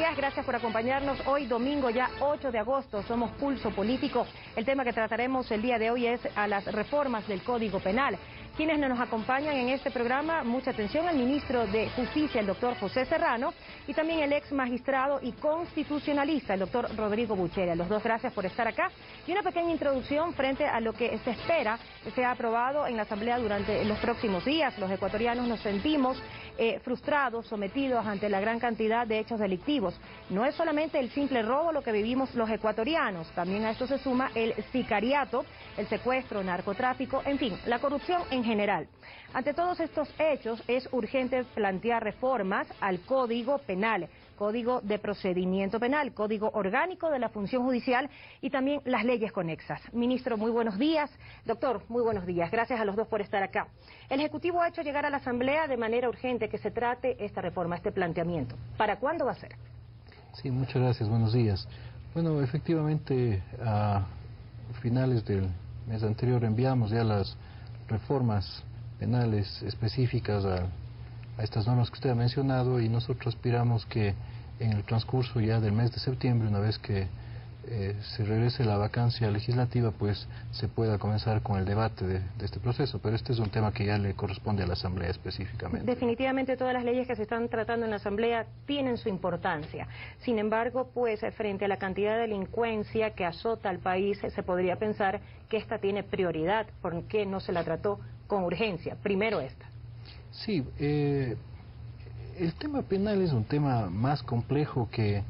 días, gracias por acompañarnos. Hoy domingo ya 8 de agosto, somos Pulso Político. El tema que trataremos el día de hoy es a las reformas del Código Penal. Quienes nos acompañan en este programa, mucha atención, al ministro de Justicia, el doctor José Serrano, y también el ex magistrado y constitucionalista, el doctor Rodrigo Bucheli. Los dos, gracias por estar acá. Y una pequeña introducción frente a lo que se espera que sea aprobado en la Asamblea durante los próximos días. Los ecuatorianos nos sentimos frustrados, sometidos ante la gran cantidad de hechos delictivos. No es solamente el simple robo lo que vivimos los ecuatorianos, también a esto se suma el sicariato, el secuestro, narcotráfico, en fin, la corrupción en general. Ante todos estos hechos es urgente plantear reformas al Código Penal, Código de Procedimiento Penal, Código Orgánico de la Función Judicial y también las leyes conexas. Ministro, muy buenos días. Doctor, muy buenos días. Gracias a los dos por estar acá. El Ejecutivo ha hecho llegar a la Asamblea de manera urgente que se trate esta reforma, este planteamiento. ¿Para cuándo va a ser? Sí, muchas gracias. Buenos días. Bueno, efectivamente, a finales del mes anterior enviamos ya las reformas penales específicas a estas normas que usted ha mencionado, y nosotros aspiramos que en el transcurso ya del mes de septiembre, una vez que se regrese la vacancia legislativa, pues se pueda comenzar con el debate de este proceso. Pero este es un tema que ya le corresponde a la Asamblea específicamente. Definitivamente todas las leyes que se están tratando en la Asamblea tienen su importancia. Sin embargo, pues frente a la cantidad de delincuencia que azota al país, se podría pensar que esta tiene prioridad. ¿Por qué no se la trató con urgencia? Primero esta. Sí, el tema penal es un tema más complejo que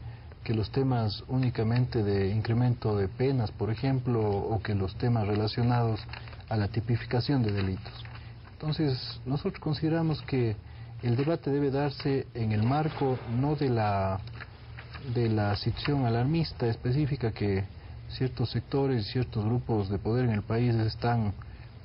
los temas únicamente de incremento de penas, por ejemplo, o que los temas relacionados a la tipificación de delitos. Entonces, nosotros consideramos que el debate debe darse en el marco no de la situación alarmista específica que ciertos sectores y ciertos grupos de poder en el país están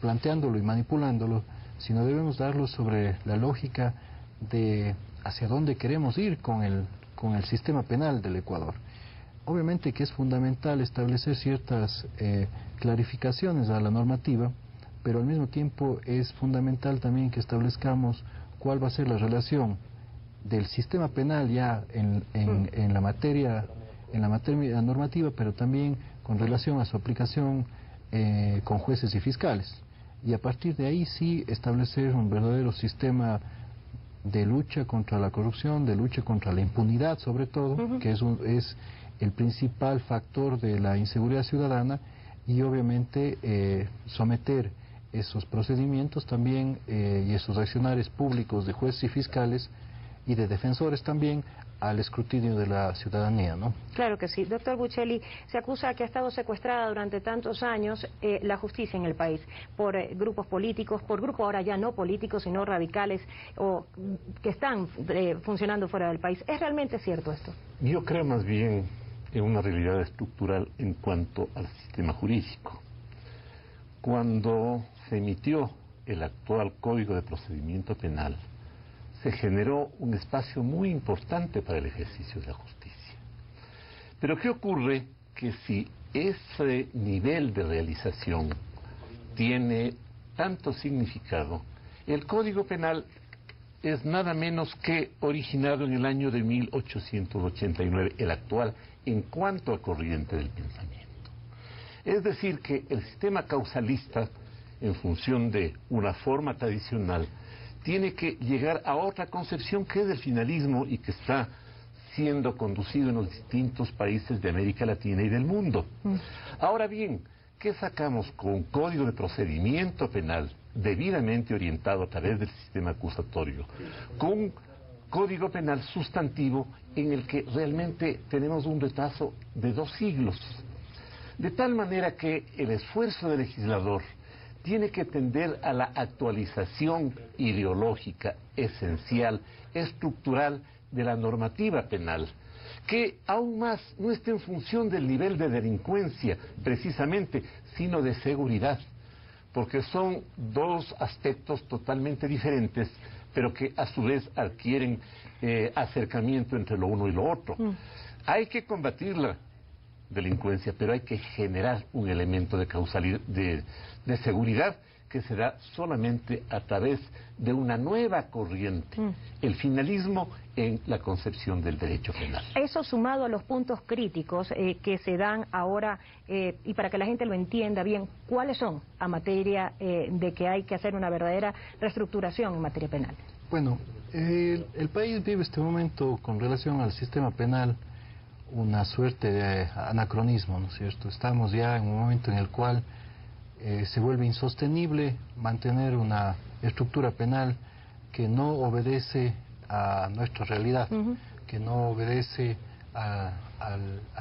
planteándolo y manipulándolo, sino debemos darlo sobre la lógica de hacia dónde queremos ir con el sistema penal del Ecuador. Obviamente que es fundamental establecer ciertas clarificaciones a la normativa, pero al mismo tiempo es fundamental también que establezcamos cuál va a ser la relación del sistema penal ya en la materia normativa, pero también con relación a su aplicación con jueces y fiscales. Y a partir de ahí sí establecer un verdadero sistema de lucha contra la corrupción, de lucha contra la impunidad sobre todo, que es el principal factor de la inseguridad ciudadana, y obviamente someter esos procedimientos también y esos accionarios públicos de jueces y fiscales y de defensores también al escrutinio de la ciudadanía, ¿no? Claro que sí. Doctor Bucheli, se acusa que ha estado secuestrada durante tantos años la justicia en el país por grupos políticos, por grupos ahora ya no políticos, sino radicales, o que están funcionando fuera del país. ¿Es realmente cierto esto? Yo creo más bien en una realidad estructural en cuanto al sistema jurídico. Cuando se emitió el actual Código de Procedimiento Penal, se generó un espacio muy importante para el ejercicio de la justicia. Pero ¿qué ocurre? Que si ese nivel de realización tiene tanto significado, el Código Penal es nada menos que originado en el año de 1889, el actual, en cuanto a corriente del pensamiento. Es decir, que el sistema causalista, en función de una forma tradicional, tiene que llegar a otra concepción que es del finalismo y que está siendo conducido en los distintos países de América Latina y del mundo. Ahora bien, ¿qué sacamos con un Código de Procedimiento Penal debidamente orientado a través del sistema acusatorio, con un Código Penal sustantivo en el que realmente tenemos un retraso de 2 siglos? De tal manera que el esfuerzo del legislador tiene que tender a la actualización ideológica esencial, estructural de la normativa penal, que aún más no esté en función del nivel de delincuencia precisamente, sino de seguridad, porque son 2 aspectos totalmente diferentes, pero que a su vez adquieren acercamiento entre lo uno y lo otro. Hay que combatir la delincuencia, pero hay que generar un elemento de causalidad, de seguridad, que se da solamente a través de una nueva corriente, el finalismo en la concepción del derecho penal. Eso sumado a los puntos críticos que se dan ahora, y para que la gente lo entienda bien, ¿cuáles son a materia de que hay que hacer una verdadera reestructuración en materia penal? Bueno, el país vive este momento con relación al sistema penal una suerte de anacronismo, ¿no es cierto? Estamos ya en un momento en el cual se vuelve insostenible mantener una estructura penal que no obedece a nuestra realidad, que no obedece a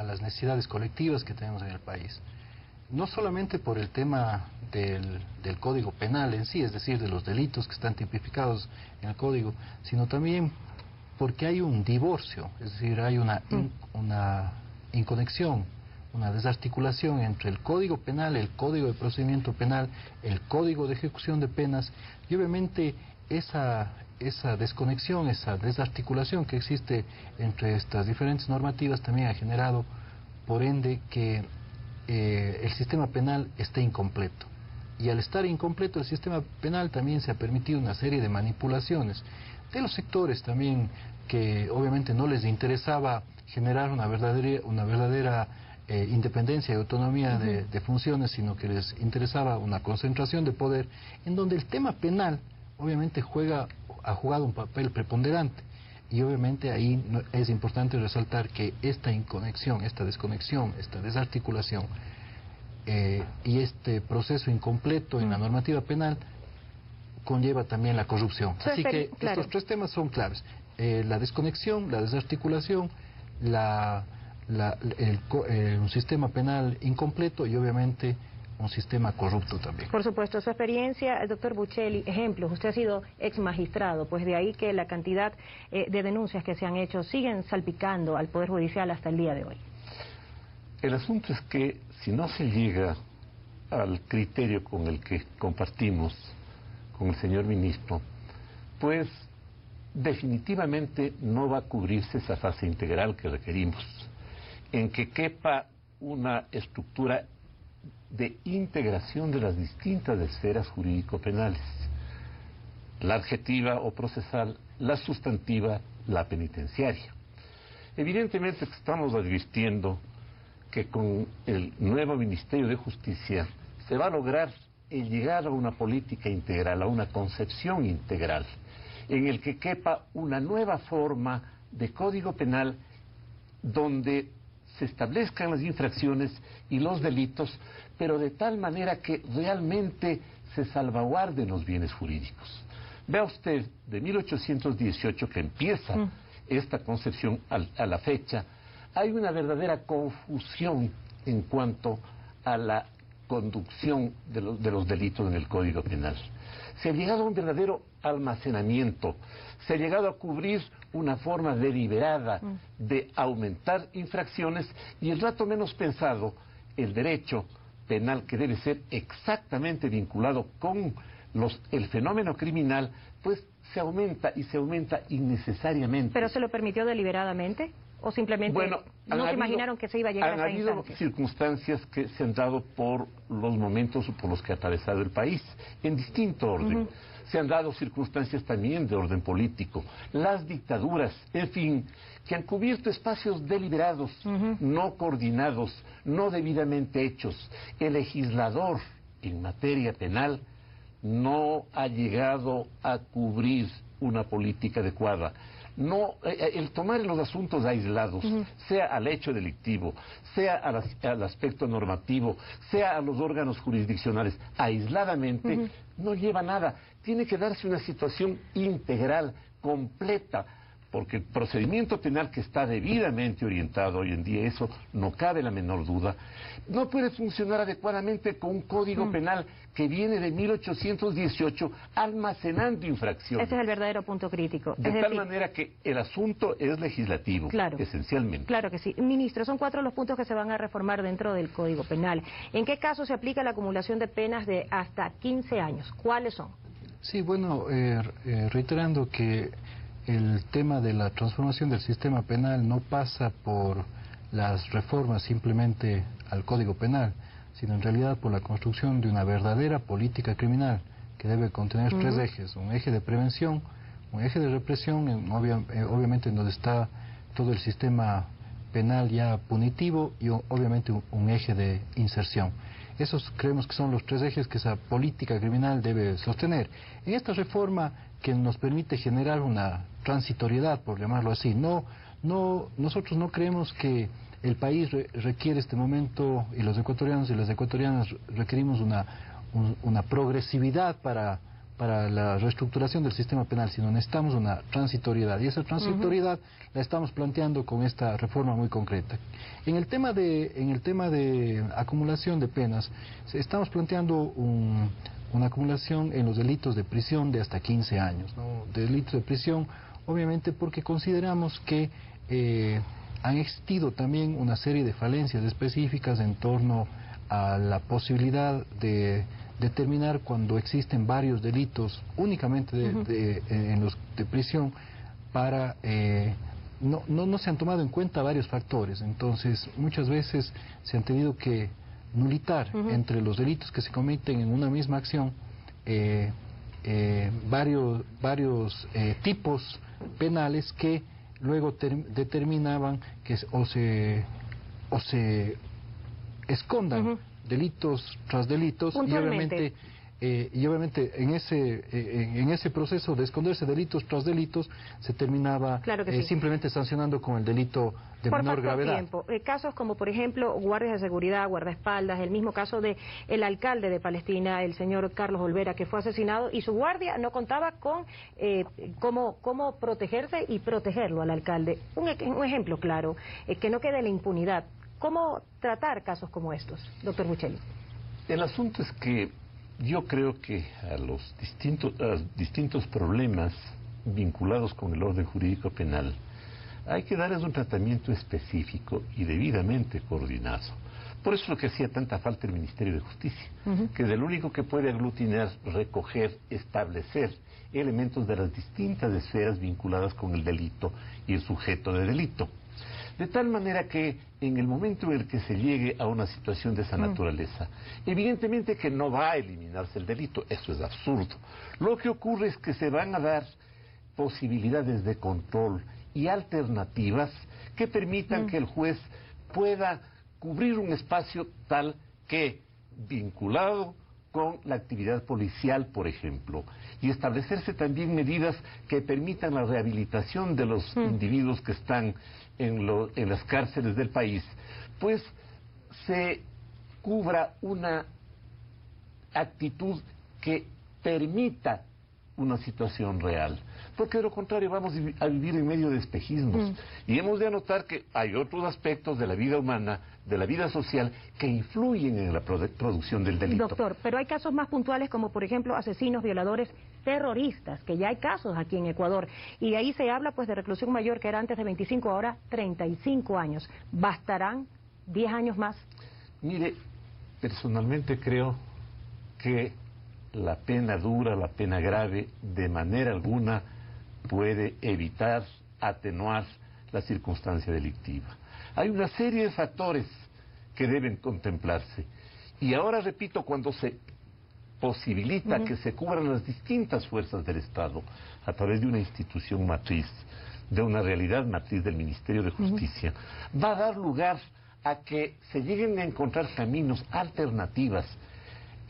las necesidades colectivas que tenemos en el país. No solamente por el tema del Código Penal en sí, es decir, de los delitos que están tipificados en el Código, sino también porque hay un divorcio, es decir, hay una inconexión, una desarticulación entre el Código Penal, el Código de Procedimiento Penal, el Código de Ejecución de Penas, y obviamente esa desconexión, esa desarticulación que existe entre estas diferentes normativas también ha generado, por ende, que el sistema penal esté incompleto. Y al estar incompleto el sistema penal también se ha permitido una serie de manipulaciones de los sectores también que obviamente no les interesaba generar una verdadera independencia y autonomía de funciones, sino que les interesaba una concentración de poder, en donde el tema penal obviamente ha jugado un papel preponderante. Y obviamente ahí es importante resaltar que esta inconexión, esta desconexión, esta desarticulación y este proceso incompleto en la normativa penal conlleva también la corrupción. Así que estos tres temas son claves. La desconexión, la desarticulación, un sistema penal incompleto y obviamente un sistema corrupto también. Por supuesto, su experiencia, el doctor Buccelli, ejemplos, usted ha sido ex magistrado, pues de ahí que la cantidad de denuncias que se han hecho siguen salpicando al Poder Judicial hasta el día de hoy. El asunto es que si no se llega al criterio con el que compartimos con el señor ministro, pues definitivamente no va a cubrirse esa fase integral que requerimos, en que quepa una estructura de integración de las distintas esferas jurídico-penales, la adjetiva o procesal, la sustantiva, la penitenciaria. Evidentemente estamos advirtiendo que con el nuevo Ministerio de Justicia se va a lograr el llegar a una política integral, a una concepción integral, en el que quepa una nueva forma de código penal donde se establezcan las infracciones y los delitos, pero de tal manera que realmente se salvaguarden los bienes jurídicos. Vea usted, de 1818 que empieza esta concepción a la fecha, hay una verdadera confusión en cuanto a la conducción de los delitos en el Código Penal. Se ha llegado a un verdadero almacenamiento, se ha llegado a cubrir una forma deliberada de aumentar infracciones y el rato menos pensado, el derecho penal que debe ser exactamente vinculado con el fenómeno criminal, pues se aumenta y se aumenta innecesariamente. ¿Pero se lo permitió deliberadamente? ¿O simplemente no se imaginaron que se iba a llegar a esa instancia? Han habido circunstancias que se han dado por los momentos por los que ha atravesado el país, en distinto orden. Se han dado circunstancias también de orden político, las dictaduras, en fin, que han cubierto espacios deliberados, no coordinados, no debidamente hechos. El legislador en materia penal no ha llegado a cubrir una política adecuada. No, el tomar los asuntos aislados, sea al hecho delictivo, sea al aspecto normativo, sea a los órganos jurisdiccionales, aisladamente, no lleva a nada. Tiene que darse una situación integral, completa, porque el procedimiento penal que está debidamente orientado hoy en día, eso no cabe la menor duda, no puede funcionar adecuadamente con un código penal que viene de 1818 almacenando infracciones. Ese es el verdadero punto crítico. De tal manera que el asunto es legislativo, esencialmente. Claro que sí. Ministro, son 4 los puntos que se van a reformar dentro del Código Penal. ¿En qué caso se aplica la acumulación de penas de hasta 15 años? ¿Cuáles son? Sí, bueno, reiterando que el tema de la transformación del sistema penal no pasa por las reformas simplemente al Código Penal, sino en realidad por la construcción de una verdadera política criminal que debe contener tres ejes: un eje de prevención, un eje de represión, obviamente en donde está todo el sistema penal ya punitivo, y obviamente un eje de inserción. Esos creemos que son los tres ejes que esa política criminal debe sostener. En esta reforma que nos permite generar una transitoriedad, por llamarlo así, nosotros no creemos que el país requiere este momento, y los ecuatorianos y las ecuatorianas requerimos una progresividad para la reestructuración del sistema penal, sino necesitamos una transitoriedad, y esa transitoriedad la estamos planteando con esta reforma muy concreta. En el tema de acumulación de penas, estamos planteando una acumulación en los delitos de prisión de hasta 15 años, ¿no? Delitos de prisión, obviamente porque consideramos que han existido también una serie de falencias específicas en torno a la posibilidad de determinar cuando existen varios delitos únicamente en los de prisión, para no se han tomado en cuenta varios factores. Entonces muchas veces se han tenido que nulitar entre los delitos que se cometen en una misma acción varios tipos penales que luego determinaban que o se escondan delitos tras delitos, y obviamente en ese proceso de esconderse delitos tras delitos se terminaba simplemente sancionando con el delito de menor gravedad. Tiempo. Casos como, por ejemplo, guardias de seguridad, guardaespaldas, el mismo caso de el alcalde de Palestina, el señor Carlos Olvera, que fue asesinado y su guardia no contaba con cómo protegerse y protegerlo al alcalde. Un ejemplo claro, que no quede la impunidad. ¿Cómo tratar casos como estos, doctor Buccelli? El asunto es que yo creo que a los distintos problemas vinculados con el orden jurídico penal hay que darles un tratamiento específico y debidamente coordinado. Por eso es lo que hacía tanta falta el Ministerio de Justicia, que es el único que puede aglutinar, recoger, establecer elementos de las distintas esferas vinculadas con el delito y el sujeto de delito. De tal manera que en el momento en el que se llegue a una situación de esa naturaleza, evidentemente que no va a eliminarse el delito, eso es absurdo. Lo que ocurre es que se van a dar posibilidades de control y alternativas que permitan que el juez pueda cubrir un espacio tal que, vinculado con la actividad policial, por ejemplo, y establecerse también medidas que permitan la rehabilitación de los individuos que están en las cárceles del país, pues se cubra una actitud que permita una situación real, porque de lo contrario vamos a vivir en medio de espejismos, y hemos de anotar que hay otros aspectos de la vida humana, de la vida social, que influyen en la producción del delito. Doctor, pero hay casos más puntuales como por ejemplo asesinos, violadores, terroristas, que ya hay casos aquí en Ecuador, y ahí se habla pues de reclusión mayor, que era antes de 25, ahora 35 años. ¿Bastarán 10 años más? Mire, personalmente creo que la pena dura, la pena grave, de manera alguna puede evitar, atenuar la circunstancia delictiva. Hay una serie de factores que deben contemplarse. Y ahora, repito, cuando se posibilita que se cubran las distintas fuerzas del Estado a través de una institución matriz, de una realidad matriz del Ministerio de Justicia, va a dar lugar a que se lleguen a encontrar caminos, alternativas.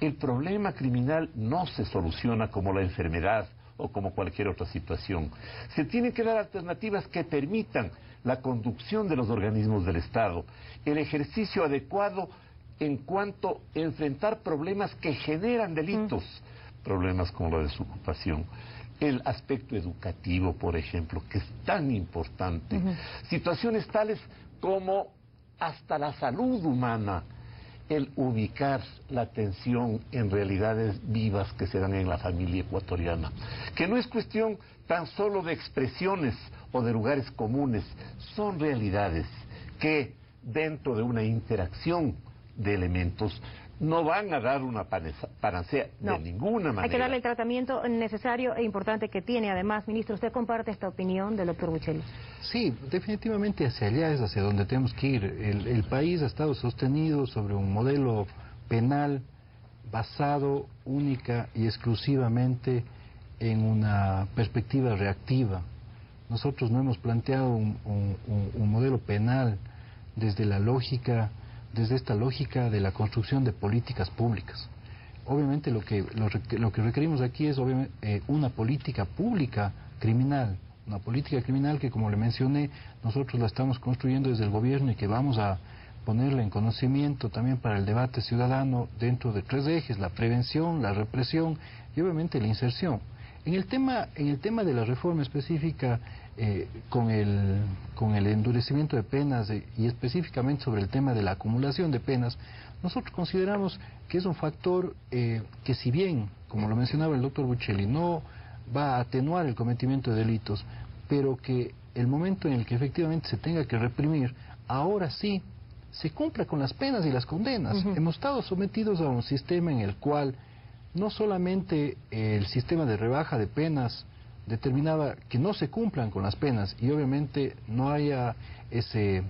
El problema criminal no se soluciona como la enfermedad o como cualquier otra situación. Se tienen que dar alternativas que permitan la conducción de los organismos del Estado, el ejercicio adecuado en cuanto a enfrentar problemas que generan delitos, problemas como la desocupación, el aspecto educativo, por ejemplo, que es tan importante, situaciones tales como hasta la salud humana, el ubicar la atención en realidades vivas que se dan en la familia ecuatoriana, que no es cuestión tan solo de expresiones o de lugares comunes, son realidades que dentro de una interacción de elementos no van a dar una panacea de ninguna manera. Hay que darle el tratamiento necesario e importante que tiene. Además, ministro, ¿usted comparte esta opinión del doctor Buccelli? Sí, definitivamente hacia allá es hacia donde tenemos que ir. El país ha estado sostenido sobre un modelo penal basado única y exclusivamente en una perspectiva reactiva. Nosotros no hemos planteado un modelo penal desde esta lógica de la construcción de políticas públicas. Obviamente lo que requerimos aquí es una política pública criminal, una política criminal que, como le mencioné, nosotros la estamos construyendo desde el gobierno y que vamos a ponerla en conocimiento también para el debate ciudadano dentro de 3 ejes: la prevención, la represión y obviamente la inserción. En el tema de la reforma específica, con el endurecimiento de penas y específicamente sobre el tema de la acumulación de penas, nosotros consideramos que es un factor que, si bien, como lo mencionaba el doctor Buccelli, no va a atenuar el cometimiento de delitos, pero que el momento en el que efectivamente se tenga que reprimir, ahora sí se cumpla con las penas y las condenas. Hemos estado sometidos a un sistema en el cual no solamente el sistema de rebaja de penas determinaba que no se cumplan con las penas y obviamente no haya ese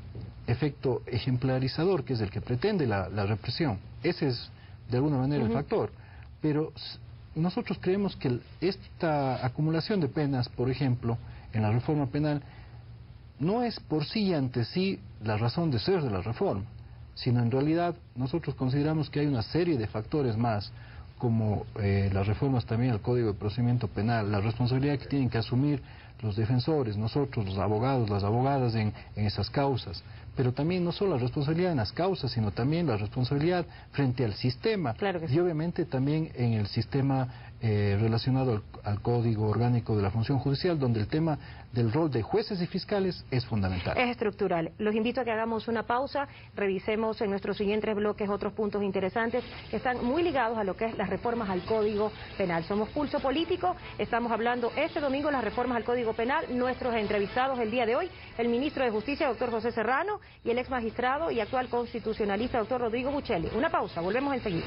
efecto ejemplarizador que es el que pretende la represión. Ese es de alguna manera el factor. Pero nosotros creemos que esta acumulación de penas, por ejemplo, en la reforma penal, no es por sí y ante sí la razón de ser de la reforma, sino en realidad nosotros consideramos que hay una serie de factores más, como las reformas también al Código de Procedimiento Penal, la responsabilidad que tienen que asumir los defensores, nosotros, los abogados, las abogadas en esas causas, pero también no solo la responsabilidad en las causas, sino también la responsabilidad frente al sistema, claro que sí. Y obviamente también en el sistema relacionado al Código Orgánico de la Función Judicial, donde el tema del rol de jueces y fiscales es fundamental. Es estructural. Los invito a que hagamos una pausa, revisemos en nuestros siguientes bloques otros puntos interesantes que están muy ligados a lo que es las reformas al Código Penal. Somos Pulso Político, estamos hablando este domingo de las reformas al Código Penal. Nuestros entrevistados el día de hoy, el ministro de Justicia, doctor José Serrano, y el ex magistrado y actual constitucionalista, doctor Rodrigo Buccelli. Una pausa, volvemos enseguida.